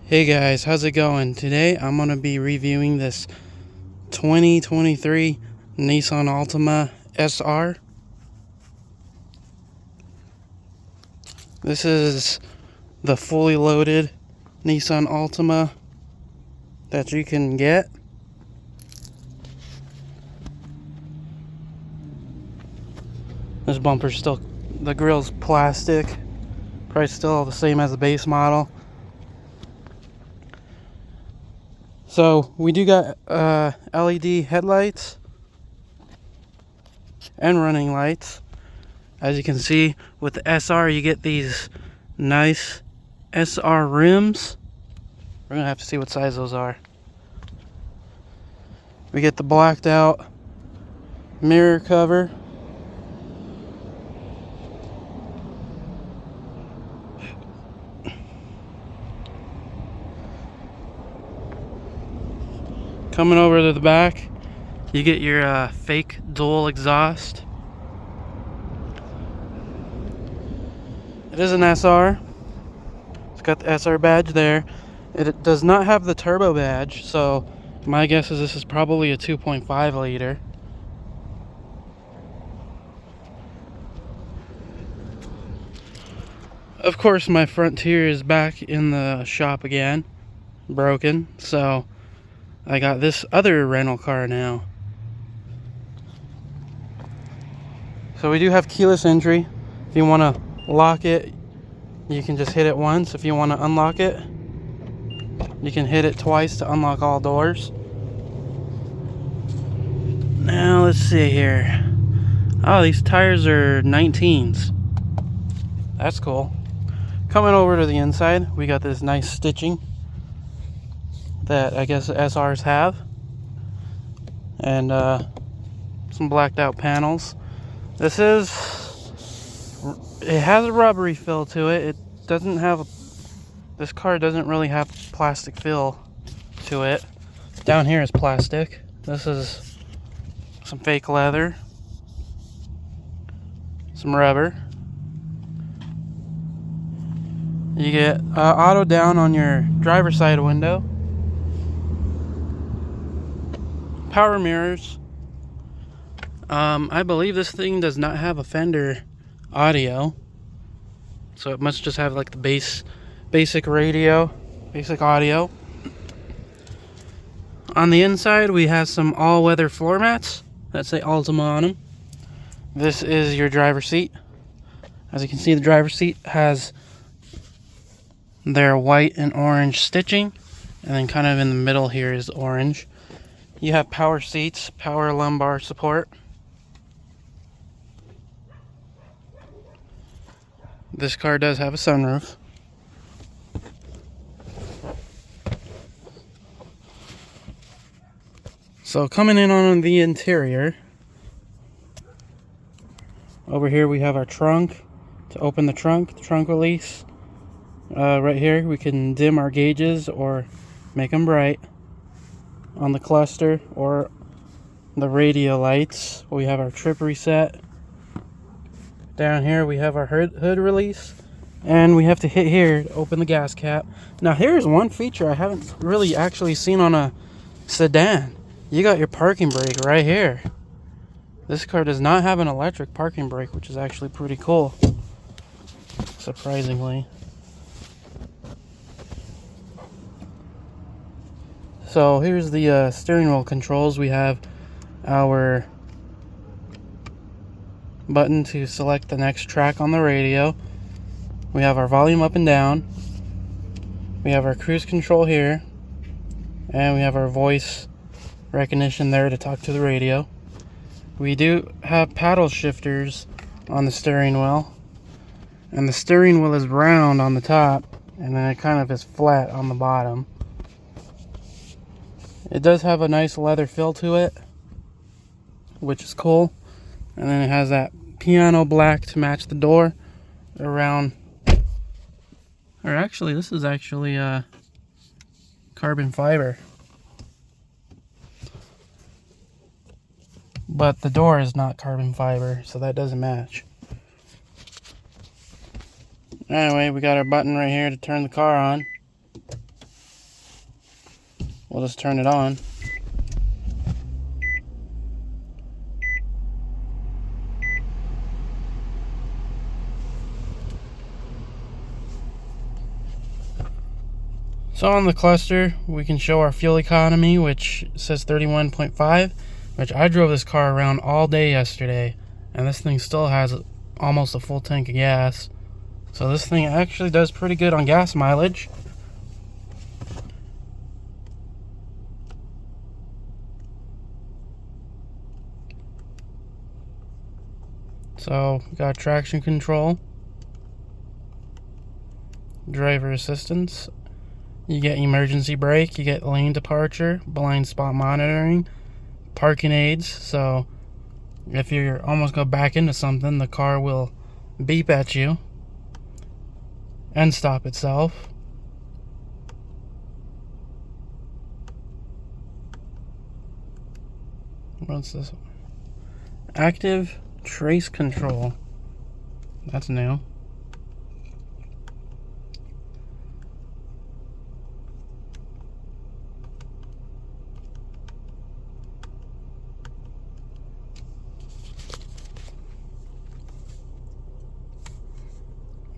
Hey guys, how's it going? Today I'm going to be reviewing this 2023 Nissan Altima SR. This is the fully loaded Nissan Altima that you can get. This bumper's still, the grill's plastic, probably still the same as the base model. So we do got LED headlights and running lights. As you can see with the SR, you get these nice SR rims. We're gonna have to see what size those are. We get the blacked out mirror cover. Coming over to the back, you get your fake dual exhaust. It is an SR. It's got the SR badge there. It does not have the turbo badge, so my guess is this is probably a 2.5 liter. Of course, my Frontier is back in the shop again, broken, so I got this other rental car now. So we do have keyless entry. If you want to lock it, you can just hit it once. If you want to unlock it, you can hit it twice to unlock all doors. Now let's see here. Oh, these tires are 19s. That's cool. Coming over to the inside, we got this nice stitching that I guess SRs have, and some blacked out panels. It has a rubbery feel to it. It doesn't have this car doesn't really have plastic feel to it. Down here is plastic. This is some fake leather, some rubber. You get auto down on your driver's side window, power mirrors. I believe this thing does not have a Fender audio, so it must just have like the basic audio. On the inside, we have some all-weather floor mats that say Altima on them. This is your driver's seat. As you can see, the driver's seat has their white and orange stitching, and then kind of in the middle here is orange. You have power seats, power lumbar support. This car does have a sunroof. So coming in on the interior, over here we have our trunk. To open the trunk release. Right here we can dim our gauges or make them bright on the cluster or the radio lights. We have our trip reset. Down here we have our hood release, and we have to hit here to open the gas cap. Now here's one feature I haven't really actually seen on a sedan. You got your parking brake right here. This car does not have an electric parking brake, which is actually pretty cool, surprisingly. So here's the steering wheel controls. We have our button to select the next track on the radio. We have our volume up and down. We have our cruise control here, and we have our voice recognition there to talk to the radio. We do have paddle shifters on the steering wheel, and the steering wheel is round on the top, and then it kind of is flat on the bottom. It does have a nice leather feel to it, which is cool. And then it has that piano black to match the door around. Or actually, this is actually carbon fiber. But the door is not carbon fiber, so that doesn't match. Anyway, we got our button right here to turn the car on. We'll just turn it on. So on the cluster, we can show our fuel economy, which says 31.5, which I drove this car around all day yesterday, and this thing still has almost a full tank of gas. So this thing actually does pretty good on gas mileage. So we got traction control, driver assistance. You get emergency brake, you get lane departure, blind spot monitoring, parking aids. So if you're almost going to back into something, the car will beep at you and stop itself. What's this? Active trace control. That's new.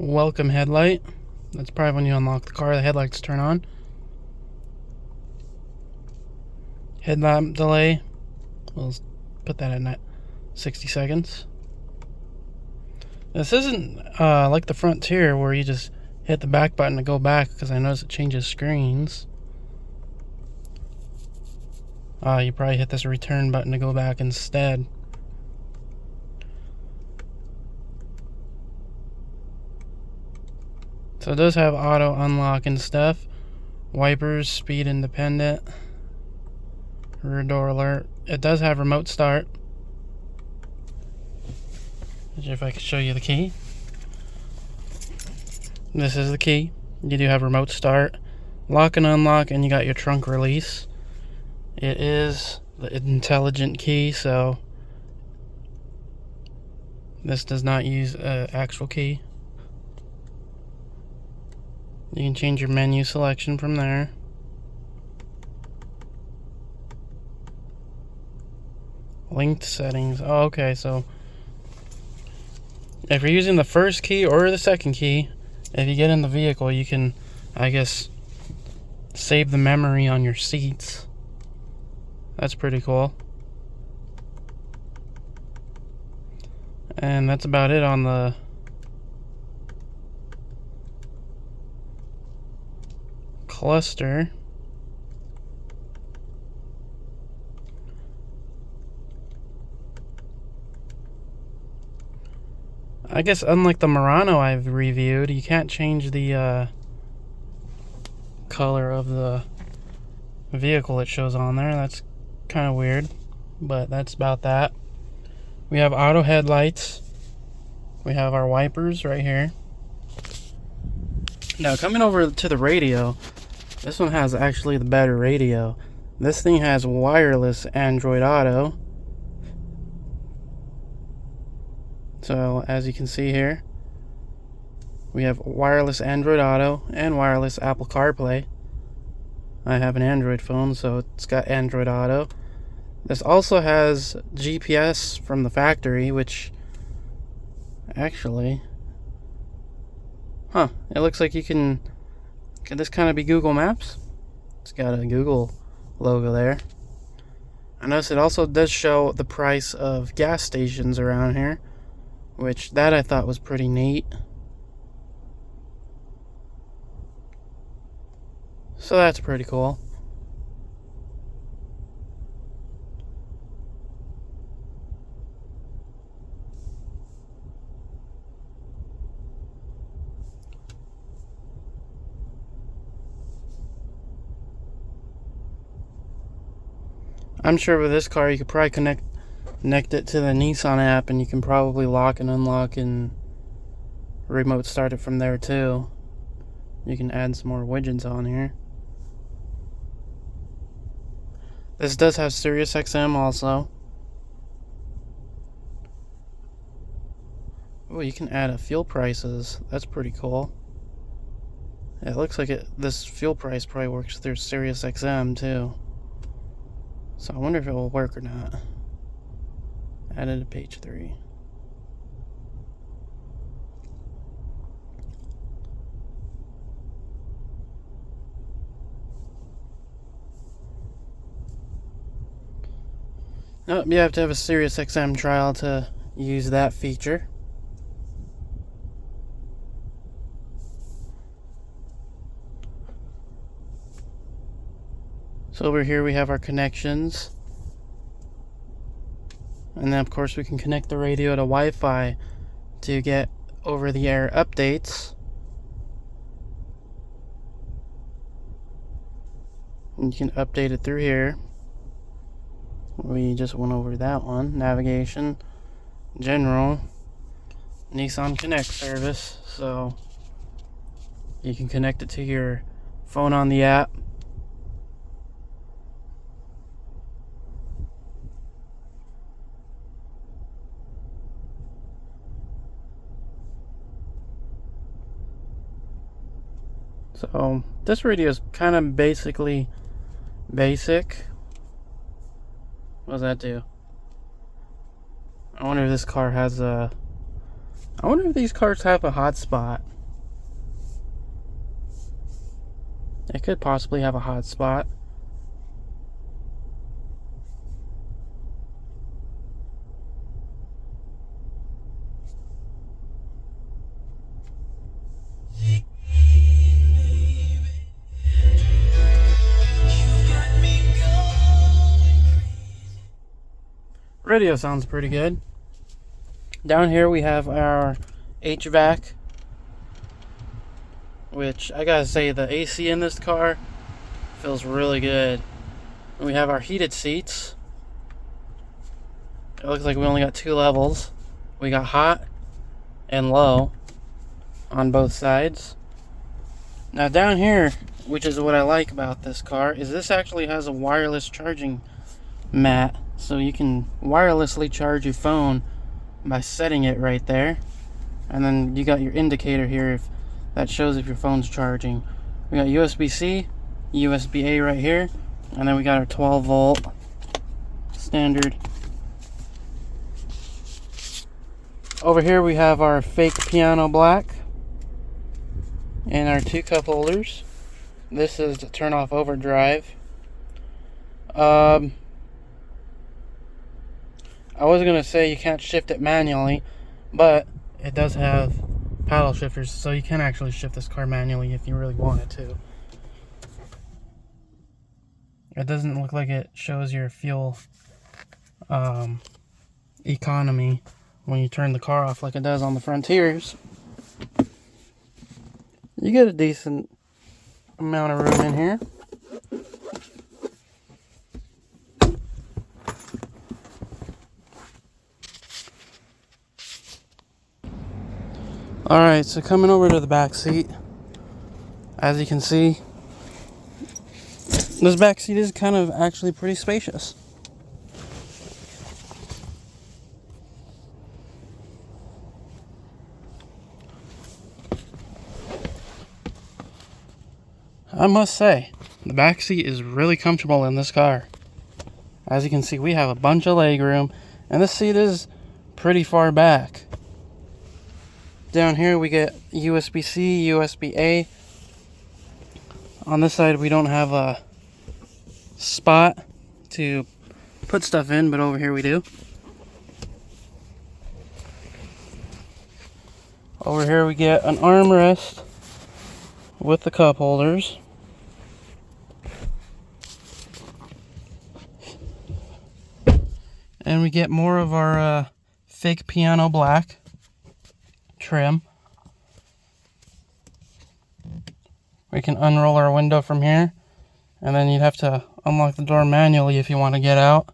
Welcome headlight. That's probably when you unlock the car, the headlights turn on. Headlamp delay. We'll put that at 60 seconds. This isn't like the Frontier where you just hit the back button to go back, because I notice it changes screens. You probably hit this return button to go back instead. So it does have auto unlock and stuff. Wipers, speed independent. Rear door alert. It does have remote start. If I could show you the key. This is the key. You do have remote start, lock and unlock, and you got your trunk release. It is the intelligent key, so this does not use an actual key. You can change your menu selection from there. Linked settings. Oh, okay, so if you're using the first key or the second key, if you get in the vehicle, you can, I guess, save the memory on your seats. That's pretty cool. And that's about it on the cluster. I guess unlike the Murano I've reviewed, you can't change the color of the vehicle it shows on there. That's kind of weird, but that's about that. We have auto headlights. We have our wipers right here. Now coming over to the radio, this one has actually the better radio. This thing has wireless Android Auto. So as you can see here, we have wireless Android Auto and wireless Apple CarPlay. I have an Android phone, so it's got Android Auto. This also has GPS from the factory, which actually, it looks like could this kind of be Google Maps? It's got a Google logo there. I notice it also does show the price of gas stations around here, which that I thought was pretty neat. So that's pretty cool. I'm sure with this car you could probably connect it to the Nissan app, and you can probably lock and unlock and remote start it from there too. You can add some more widgets on here. This does have Sirius XM also. Oh, you can add a fuel prices. That's pretty cool. It looks like this fuel price probably works through Sirius XM too. So I wonder if it will work or not. Added to page 3. Oh, you have to have a Sirius XM trial to use that feature. So over here we have our connections. And then of course we can connect the radio to Wi-Fi to get over-the-air updates. And you can update it through here. We just went over that one. Navigation, general, Nissan Connect service. So you can connect it to your phone on the app. So this radio is kind of basically basic. What does that do? I wonder if this car has a... I wonder if these cars have a hotspot. It could possibly have a hotspot. Radio sounds pretty good. Down here we have our HVAC, which I gotta say the AC in this car feels really good. And we have our heated seats. It looks like we only got 2 levels. We got hot and low on both sides. Now down here, which is what I like about this car, is this actually has a wireless charging mat. So you can wirelessly charge your phone by setting it right there. And then you got your indicator here if that shows if your phone's charging. We got USB-C, USB-A right here, and then we got our 12 volt standard. Over here we have our fake piano black and our 2 cup holders. This is to turn off overdrive. I was going to say you can't shift it manually, but it does have paddle shifters, so you can actually shift this car manually if you really wanted to. It doesn't look like it shows your fuel economy when you turn the car off like it does on the Frontiers. You get a decent amount of room in here. Alright, so coming over to the back seat, as you can see, this back seat is kind of actually pretty spacious. I must say, the back seat is really comfortable in this car. As you can see, we have a bunch of leg room, and this seat is pretty far back. Down here we get USB-C, USB-A. On this side we don't have a spot to put stuff in, but over here we do. Over here we get an armrest with the cup holders. And we get more of our fake piano black trim. We can unroll our window from here, and then you'd have to unlock the door manually if you want to get out,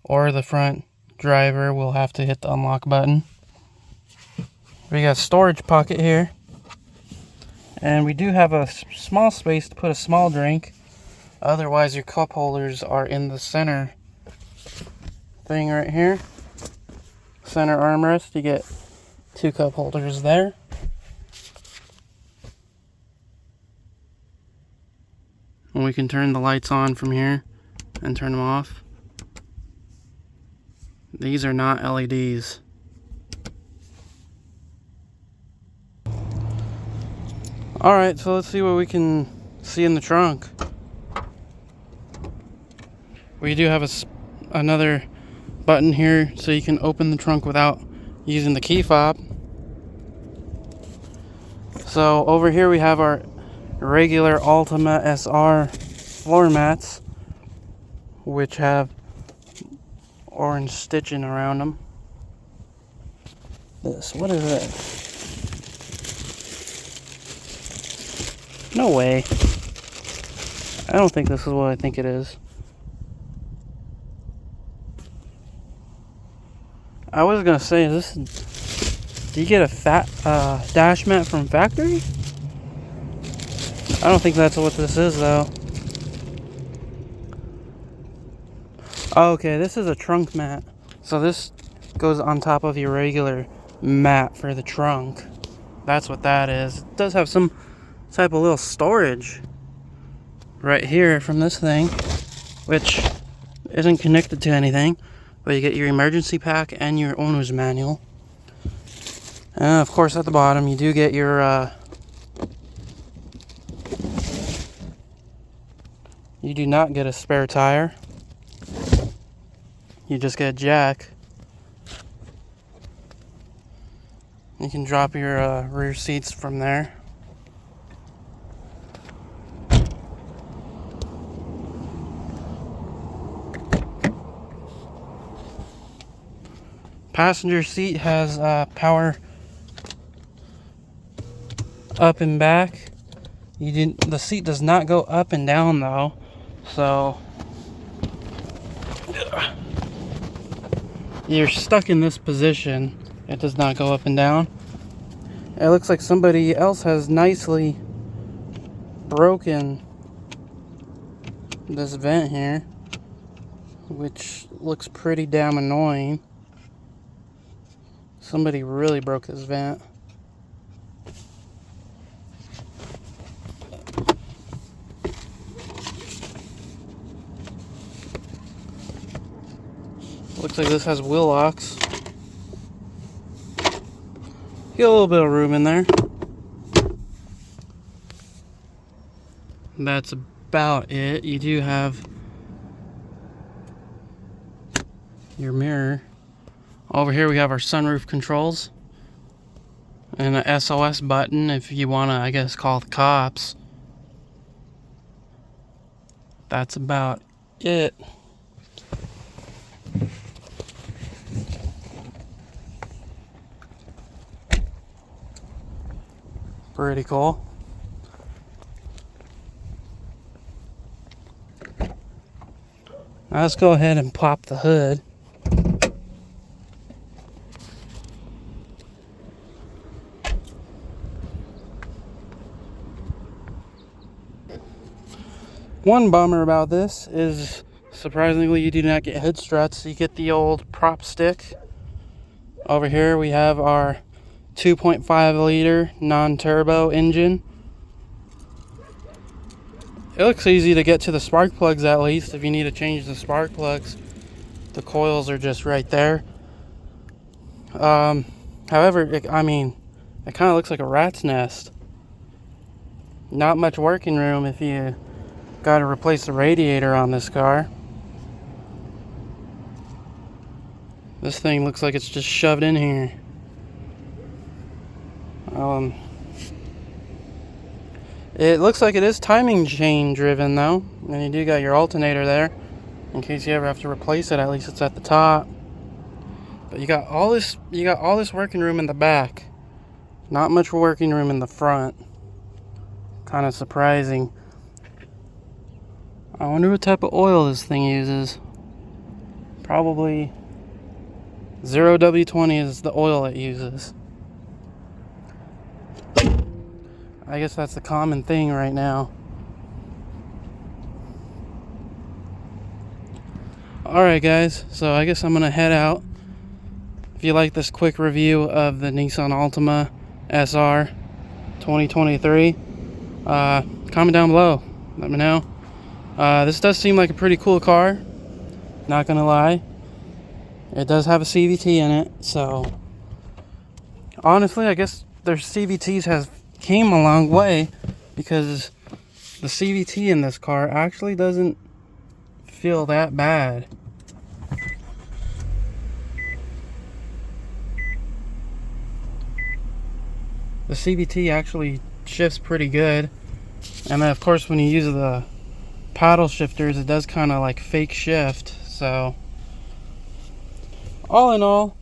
or the front driver will have to hit the unlock button. We got a storage pocket here, and we do have a small space to put a small drink. Otherwise your cup holders are in the center thing right here. Center armrest, you get 2 cup holders there. And we can turn the lights on from here and turn them off. These are not LEDs. Alright, so let's see what we can see in the trunk. We do have another button here so you can open the trunk without using the key fob. So over here we have our regular Altima SR floor mats, which have orange stitching around them. What is that? No way. I don't think this is what I think it is. I was gonna say, do you get a fat dash mat from factory? I don't think that's what this is though. Oh, okay, this is a trunk mat. So this goes on top of your regular mat for the trunk. That's what that is. It does have some type of little storage right here from this thing, which isn't connected to anything. But you get your emergency pack and your owner's manual. And of course at the bottom you do get your you do not get a spare tire. You just get a jack. You can drop your rear seats from there. Passenger seat has power up and back. The seat does not go up and down though, so you're stuck in this position. It does not go up and down. It looks like somebody else has nicely broken this vent here, which looks pretty damn annoying. Somebody really broke this vent. Looks like this has wheel locks. Get a little bit of room in there. That's about it. You do have your mirror. Over here we have our sunroof controls and an SOS button if you want to, I guess, call the cops. That's about it. Pretty cool. Now let's go ahead and pop the hood. One bummer about this is, surprisingly, you do not get hood struts. You get the old prop stick. Over here we have our 2.5 liter non-turbo engine. It looks easy to get to the spark plugs, at least. If you need to change the spark plugs, the coils are just right there. However, it kind of looks like a rat's nest. Not much working room if you got to replace the radiator on this car. This thing looks like it's just shoved in here. It looks like it is timing chain driven though, and you do got your alternator there in case you ever have to replace it. At least it's at the top. But you got all this working room in the back. Not much working room in the front. Kind of surprising. I wonder what type of oil this thing uses. Probably 0W20 is the oil it uses. I guess that's the common thing right now. Alright guys, so I guess I'm gonna head out. If you like this quick review of the Nissan Altima SR 2023, comment down below. Let me know. This does seem like a pretty cool car, not gonna lie. It does have a CVT in it, so honestly I guess their CVTs has came a long way, because the CVT in this car actually doesn't feel that bad. The CVT actually shifts pretty good, and then of course when you use the paddle shifters it does kind of like fake shift. So all in all,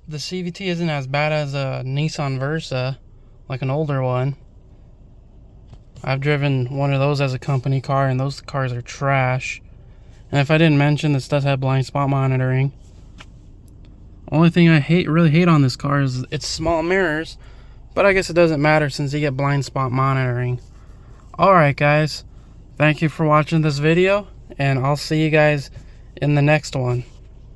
the CVT isn't as bad as a Nissan Versa, like an older one. I've driven one of those as a company car, and those cars are trash. And if I didn't mention, this does have blind spot monitoring. Only thing I really hate on this car is its small mirrors, but I guess it doesn't matter since you get blind spot monitoring. Alright guys, thank you for watching this video, and I'll see you guys in the next one.